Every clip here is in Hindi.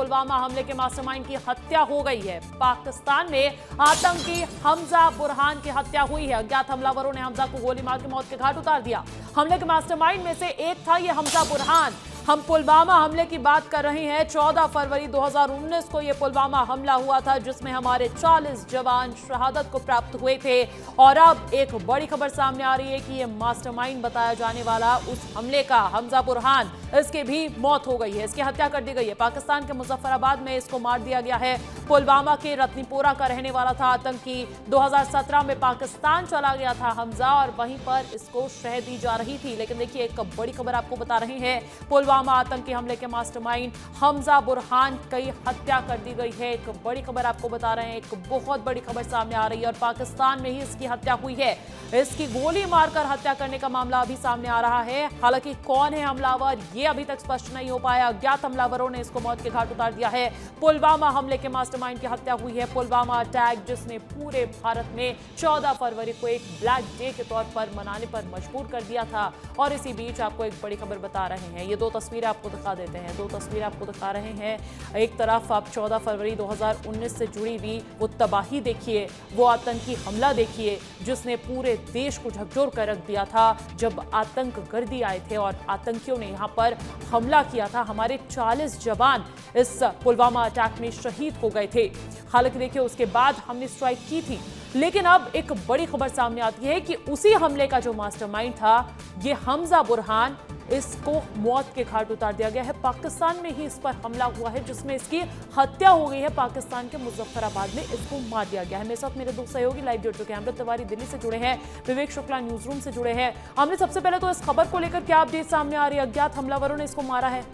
पुलवामा हमले के मास्टरमाइंड की हत्या हो गई है। पाकिस्तान में आतंकी हमजा बुरहान की हत्या हुई है। अज्ञात हमलावरों ने हमजा को गोली मार के मौत के घाट उतार दिया। हमले के मास्टरमाइंड में से एक था ये हमजा बुरहान। हम पुलवामा हमले की बात कर रहे हैं। 14 फरवरी 2019 को यह पुलवामा हमला हुआ था, जिसमें हमारे 40 जवान शहादत को प्राप्त हुए थे। और अब एक बड़ी खबर सामने आ रही है कि यह मास्टरमाइंड बताया जाने वाला उस हमले का हमजा बुरहान, इसकी भी मौत हो गई है, इसकी हत्या कर दी गई है। पाकिस्तान के मुजफ्फराबाद में इसको मार दिया गया है। पुलवामा के रत्नीपोरा का रहने वाला था आतंकी। 2017 में पाकिस्तान चला गया था हमजा और वहीं पर इसको शह दी जा रही थी। लेकिन देखिए, एक बड़ी खबर आपको बता रहे हैं, पुलवामा आतंकी हमले के मास्टरमाइंड हमजा बुरहान की हत्या कर दी गई है। एक बड़ी खबर आपको बता रहे हैं, एक बहुत बड़ी खबर सामने आ रही है और पाकिस्तान में ही इसकी हत्या हुई है। इसकी गोली मारकर हत्या करने का मामला अभी सामने आ रहा है। हालांकि कौन है हमलावर, ये अभी तक स्पष्ट नहीं हो पाया। अज्ञात हमलावरों ने इसको मौत के घाट उतार दिया है। पुलवामा हमले के मास्टरमाइंड की हत्या हुई है। पुलवामा अटैक जिसने पूरे भारत में 14 फरवरी को एक ब्लैक डे के तौर पर मनाने पर मजबूर कर दिया था। और इसी बीच आपको एक बड़ी खबर बता रहे हैं, ये दो तस्वीरें आपको दिखा देते हैं। दो तस्वीरें आपको दिखा रहे हैं। एक तरफ आप 14 फरवरी 2019 से जुड़ी हुई वो तबाही देखिए, वो आतंकी हमला देखिए जिसने पूरे देश को झकझोर कर रख दिया था जब आतंक गर्दी आए थे और आतंकियों ने यहां पर हमला किया था। हमारे 40 जवान इस पुलवामा अटैक में शहीद हो गए थे। हालांकि देखिए, उसके बाद हमने स्ट्राइक की थी, लेकिन अब एक बड़ी खबर सामने आती है कि उसी हमले का जो मास्टरमाइंड था, ये हमजा बुरहान, इसको मौत के घाट उतार दिया गया है। पाकिस्तान में ही इस पर हमला हुआ है जिसमें इसकी हत्या हो गई है। पाकिस्तान के मुजफ्फराबाद में इसको मार दिया गया है। मेरे साथ मेरे दो सहयोगी लाइव जुड़ चुके हैं। अमृत तिवारी दिल्ली से जुड़े हैं, विवेक शुक्ला न्यूज रूम से जुड़े हैं। हमने सबसे पहले तो इस खबर को लेकर क्या अपडेट सामने आ रही है? अज्ञात हमलावरों ने इसको मारा है।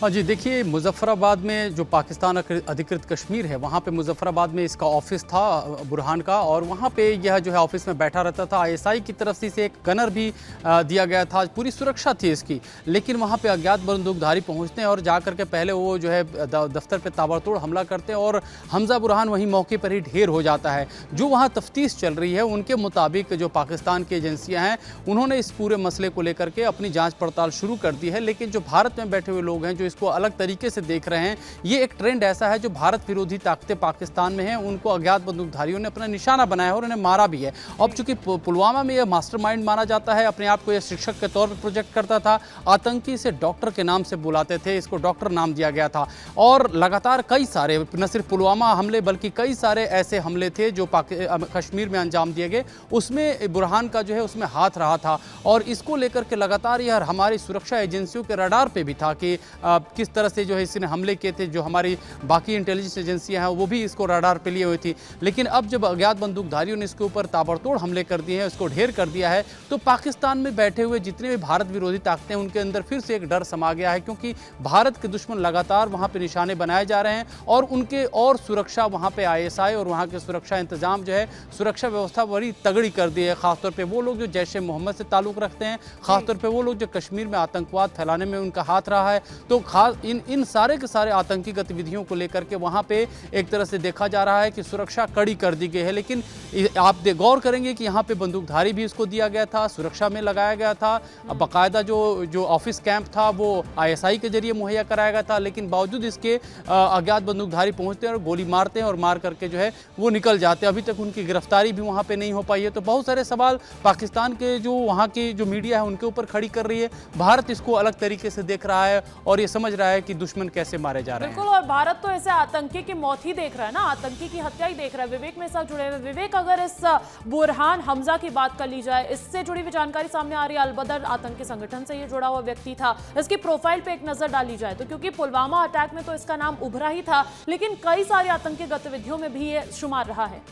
हाँ जी, देखिए, मुजफ्फराबाद में जो पाकिस्तान अधिकृत कश्मीर है, वहाँ पे मुजफ्फराबाद में इसका ऑफिस था बुरहान का, और वहाँ पे यह जो है ऑफिस में बैठा रहता था। आईएसआई की तरफ से इसे एक गनर भी दिया गया था, पूरी सुरक्षा थी इसकी। लेकिन वहाँ पे अज्ञात बंदूकधारी पहुँचते हैं और जा करके पहले वो जो है दफ्तर पर ताबड़तोड़ हमला करते हैं और हमजा बुरहान वहीं मौके पर ही ढेर हो जाता है। जो वहाँ तफ्तीश चल रही है, उनके मुताबिक जो पाकिस्तान की एजेंसियाँ हैं, उन्होंने इस पूरे मसले को लेकर के अपनी जाँच पड़ताल शुरू कर दी है। लेकिन जो भारत में बैठे हुए लोग हैं, जो इसको अलग तरीके से देख रहे हैं, ये एक ट्रेंड ऐसा है, जो भारत विरोधी ताकतें पाकिस्तान में हैं, उनको अज्ञात बंदूकधारियों ने अपना निशाना बनाया और उन्हें मारा भी है। अब चूंकि पुलवामा में यह मास्टरमाइंड माना जाता है, अपने आप को यह शिक्षक के तौर पर प्रोजेक्ट करता था, आतंकी से डॉक्टर के नाम से बुलाते थे, इसको डॉक्टर नाम दिया गया था। और लगातार कई सारे, न सिर्फ पुलवामा हमले बल्कि कई सारे ऐसे हमले थे जो कश्मीर में अंजाम दिए गए, उसमें बुरहान का जो है उसमें हाथ रहा था। और इसको लेकर के लगातार यह हमारी सुरक्षा एजेंसियों के रडार पे भी था कि किस तरह से जो है इसने हमले किए थे। जो हमारी बाकी इंटेलिजेंस एजेंसियां हैं वो भी इसको रडार पे लिए हुई थी। लेकिन अब जब अज्ञात बंदूकधारियों ने इसके ऊपर ताबड़तोड़ हमले कर दिए हैं, इसको ढेर कर दिया है, तो पाकिस्तान में बैठे हुए जितने भी भारत विरोधी ताकतें हैं, उनके अंदर फिर से एक डर समा गया है, क्योंकि भारत के दुश्मन लगातार वहाँ पे निशाने बनाए जा रहे हैं और उनके और सुरक्षा वहाँ पे आईएसआई और वहाँ के सुरक्षा इंतजाम जो है, सुरक्षा व्यवस्था बड़ी तगड़ी कर दी है। खासतौर पर वो लोग जो जैश ए मोहम्मद से ताल्लुक़ रखते हैं, खासतौर पर वो लोग जो कश्मीर में आतंकवाद फैलाने में उनका हाथ रहा है, तो खास इन सारे के सारे आतंकी गतिविधियों को लेकर के वहाँ पे एक तरह से देखा जा रहा है कि सुरक्षा कड़ी कर दी गई है। लेकिन आप गौर करेंगे कि यहाँ पे बंदूकधारी भी इसको दिया गया था, सुरक्षा में लगाया गया था। बाकायदा जो ऑफिस कैंप था वो आईएसआई के जरिए मुहैया कराया गया था। लेकिन बावजूद इसके अज्ञात बंदूकधारी पहुँचते हैं और गोली मारते हैं और मार करके जो है वो निकल जाते हैं। अभी तक उनकी गिरफ्तारी भी वहाँ पर नहीं हो पाई है। तो बहुत सारे सवाल पाकिस्तान के जो वहाँ की जो मीडिया है उनके ऊपर खड़ी कर रही है। भारत इसको अलग तरीके से देख रहा है और ये समझ रहा है कि दुश्मन कैसे मारे जा रहे हैं। बिल्कुल, और भारत तो ऐसे आतंकी की मौत ही देख रहा है ना, आतंकी की हत्या ही देख रहा है। विवेक मेरे साथ जुड़े हुए। विवेक, अगर इस बुरहान हमजा की बात कर ली जाए, इससे जुड़ी हुई जानकारी सामने आ रही है, अलबदर आतंकी संगठन से ये जुड़ा हुआ व्यक्ति था, इसकी प्रोफाइल पे एक नजर डाली जाए तो, क्योंकि पुलवामा अटैक में तो इसका नाम उभरा ही था, लेकिन कई सारी आतंकी गतिविधियों में भी ये शुमार रहा है।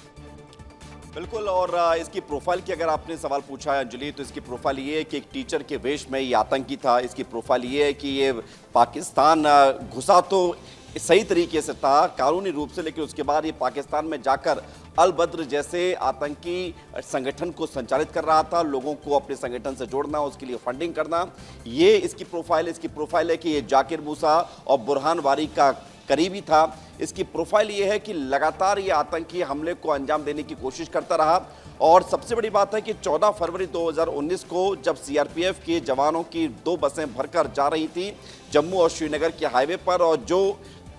बिल्कुल, और इसकी प्रोफाइल की अगर आपने सवाल पूछा है अंजलि, तो इसकी प्रोफाइल ये है कि एक टीचर के वेश में ये आतंकी था। इसकी प्रोफाइल ये है कि ये पाकिस्तान घुसा तो सही तरीके से था, कानूनी रूप से, लेकिन उसके बाद ये पाकिस्तान में जाकर अल बद्र जैसे आतंकी संगठन को संचालित कर रहा था, लोगों को अपने संगठन से जोड़ना, उसके लिए फंडिंग करना। ये इसकी प्रोफाइल है कि ये जाकिर मूसा और बुरहान वारी का करीबी था। इसकी प्रोफाइल ये है कि लगातार ये आतंकी हमले को अंजाम देने की कोशिश करता रहा और सबसे बड़ी बात है कि 14 फरवरी 2019 को जब सीआरपीएफ के जवानों की 2 बसें भरकर जा रही थी जम्मू और श्रीनगर के हाईवे पर और जो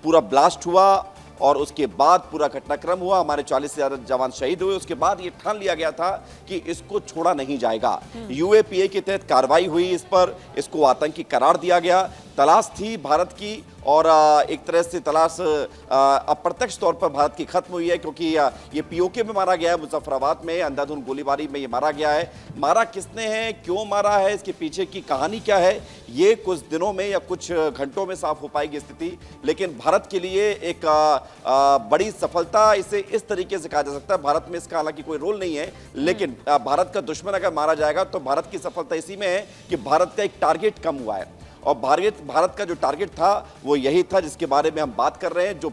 पूरा ब्लास्ट हुआ और उसके बाद पूरा घटनाक्रम हुआ, हमारे 40 से ज्यादा जवान शहीद हुए। उसके बाद ये ठान लिया गया था कि इसको छोड़ा नहीं जाएगा। यूएपीए के तहत कार्रवाई हुई इस पर, इसको आतंकी करार दिया गया। तलाश थी भारत की और एक तरह से तलाश अप्रत्यक्ष तौर पर भारत की खत्म हुई है क्योंकि ये पीओके में मारा गया है, मुजफ्फराबाद में अंधाधुंध गोलीबारी में ये मारा गया है। मारा किसने है, क्यों मारा है, इसके पीछे की कहानी क्या है, ये कुछ दिनों में या कुछ घंटों में साफ हो पाएगी स्थिति। लेकिन भारत के लिए एक बड़ी सफलता इसे इस तरीके से कहा जा सकता है। भारत में इसका हालांकि कोई रोल नहीं है, लेकिन भारत का दुश्मन अगर मारा जाएगा तो भारत की सफलता इसी में है कि भारत का एक टारगेट कम हुआ है और भारत का जो टारगेट था वो यही था जिसके बारे में हम बात कर रहे हैं। जो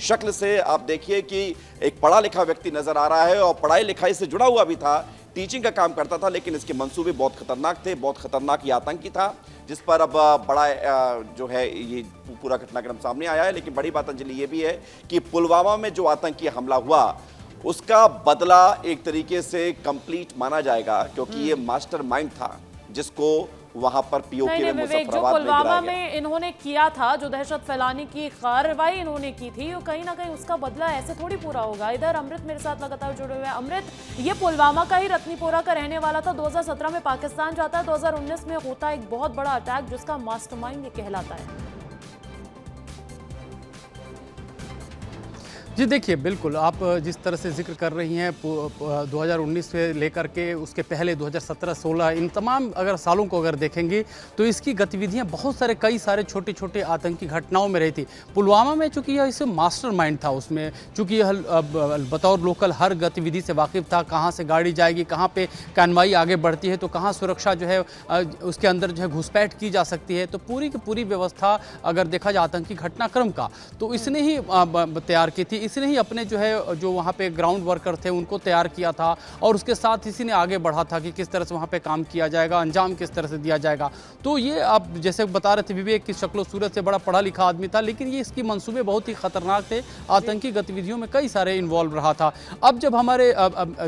शक्ल से आप देखिए कि एक पढ़ा लिखा व्यक्ति नजर आ रहा है और पढ़ाई लिखाई से जुड़ा हुआ भी था, टीचिंग का काम करता था, लेकिन इसके मंसूबे बहुत खतरनाक थे, बहुत खतरनाक ये आतंकी था जिस पर अब बड़ा जो है ये पूरा घटनाक्रम सामने आया है। लेकिन बड़ी बात अंजलि ये भी है कि पुलवामा में जो आतंकी हमला हुआ उसका बदला एक तरीके से कंप्लीट माना जाएगा क्योंकि ये मास्टरमाइंड था जिसको वहां पर पीओके में मुजफ्फराबाद में पुलवामा में इन्होंने किया था, जो दहशत फैलाने की कार्रवाई इन्होंने की थी, वो कहीं ना कहीं उसका बदला ऐसे थोड़ी पूरा होगा। इधर अमृत मेरे साथ लगातार जुड़े हुए हैं। अमृत, ये पुलवामा का ही रत्नीपोरा का रहने वाला था, 2017 में पाकिस्तान जाता है, 2019 में होता है एक बहुत बड़ा अटैक जिसका मास्टरमाइंड ये कहलाता है। जी देखिए, बिल्कुल आप जिस तरह से जिक्र कर रही हैं 2019 से लेकर के उसके पहले 2017-16 इन तमाम अगर सालों को अगर देखेंगे तो इसकी गतिविधियां बहुत सारे कई सारे छोटे छोटे आतंकी घटनाओं में रही थी। पुलवामा में चूंकि यह इसे मास्टरमाइंड था, उसमें चूंकि यह बतौर लोकल हर गतिविधि से वाकिफ था, कहाँ से गाड़ी जाएगी, कहाँ पे कानवाई आगे बढ़ती है, तो कहाँ सुरक्षा जो है उसके अंदर जो है घुसपैठ की जा सकती है, तो पूरी की पूरी व्यवस्था अगर देखा जाए आतंकी घटनाक्रम का तो इसने ही तैयार की थी। इसने ही अपने जो है जो वहाँ पे ग्राउंड वर्कर थे उनको तैयार किया था और उसके साथ इसी ने आगे बढ़ा था कि किस तरह से वहाँ पे काम किया जाएगा, अंजाम किस तरह से दिया जाएगा। तो ये आप जैसे बता रहे थे, विवेक की शक्लो सूरत से बड़ा पढ़ा लिखा आदमी था, लेकिन ये इसकी मंसूबे बहुत ही खतरनाक थे, आतंकी गतिविधियों में कई सारे इन्वॉल्व रहा था। अब जब हमारे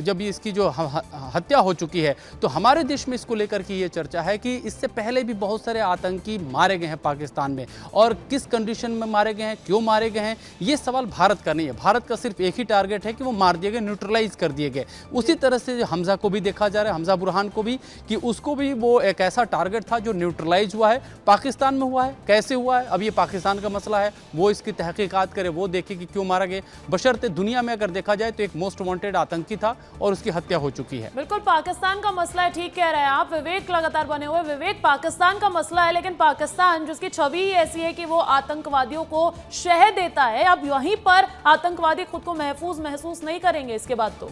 जब इसकी जो हत्या हो चुकी है तो हमारे देश में इसको लेकर के ये चर्चा है कि इससे पहले भी बहुत सारे आतंकी मारे गए हैं पाकिस्तान में, और किस कंडीशन में मारे गए हैं, क्यों मारे गए हैं, ये सवाल भारत का नहीं है। भारत का सिर्फ एक ही टारगेट है कि वो मार दिए गए, न्यूट्रलाइज कर दिए गए। उसी तरह से हमजा को भी देखा जा रहा है, हमजा बुरहान को भी, कि उसको भी वो एक ऐसा टारगेट था जो न्यूट्रलाइज हुआ है। पाकिस्तान में हुआ है, कैसे हुआ है, अब ये पाकिस्तान का मसला है, वो इसकी तहकीकात करे, वो देखे कि क्यों मारा गया। बशर्ते दुनिया में अगर देखा जाए तो एक मोस्ट वांटेड आतंकी था और उसकी हत्या हो चुकी है। बिल्कुल पाकिस्तान का मसला है, ठीक कह रहे हैं आप। विवेक लगातार बने हुए। विवेक, पाकिस्तान का मसला है, लेकिन पाकिस्तान जिसकी छवि ऐसी है कि वो आतंकवादियों को शह देता है, अब वहीं पर आतंकवादी खुद को महफूज महसूस नहीं करेंगे इसके बाद। तो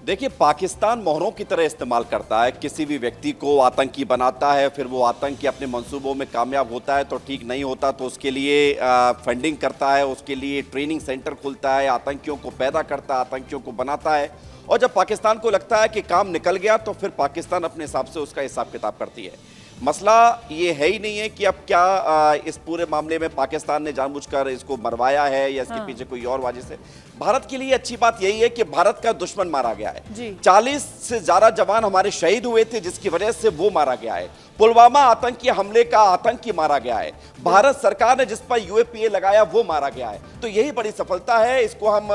देखिए, पाकिस्तान मोहरों की तरह इस्तेमाल करता है, किसी भी व्यक्ति को आतंकी बनाता है, फिर वो आतंकी अपने मंसूबों में कामयाब होता है तो ठीक नहीं होता तो उसके लिए फंडिंग करता है, उसके लिए ट्रेनिंग सेंटर खुलता है, आतंकियों को पैदा करता है, आतंकियों को बनाता है, और जब पाकिस्तान को लगता है कि काम निकल गया तो फिर पाकिस्तान अपने हिसाब से उसका हिसाब किताब करती है। मसला ये है ही नहीं है कि अब क्या इस पूरे मामले में पाकिस्तान ने जानबूझकर इसको मरवाया है या इसके पीछे कोई और वजह से। भारत के लिए अच्छी बात यही है कि भारत का दुश्मन मारा गया है। 40 से ज्यादा जवान हमारे शहीद हुए थे जिसकी वजह से वो मारा गया है। पुलवामा आतंकी हमले का आतंकी मारा गया है। भारत सरकार ने जिस पर यूएपीए लगाया वो मारा गया है। तो यही बड़ी सफलता है, इसको हम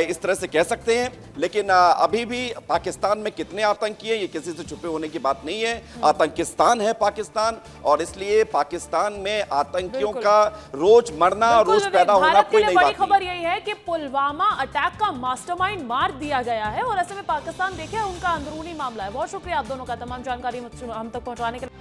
इस तरह से कह सकते हैं। लेकिन अभी भी पाकिस्तान में कितने आतंकी हैं ये किसी से छुपे होने की बात नहीं है। आतंकिस्तान है पाकिस्तान, और इसलिए पाकिस्तान में आतंकियों का रोज मरना, रोज पैदा होना कोई नई बात नहीं। खबर यही है कि पुलवामा अटैक का मास्टरमाइंड मार दिया गया है, और ऐसे में पाकिस्तान देखिए उनका अंदरूनी मामला है। बहुत शुक्रिया आप दोनों का तमाम जानकारी हम तक पहुंचाने के लिए।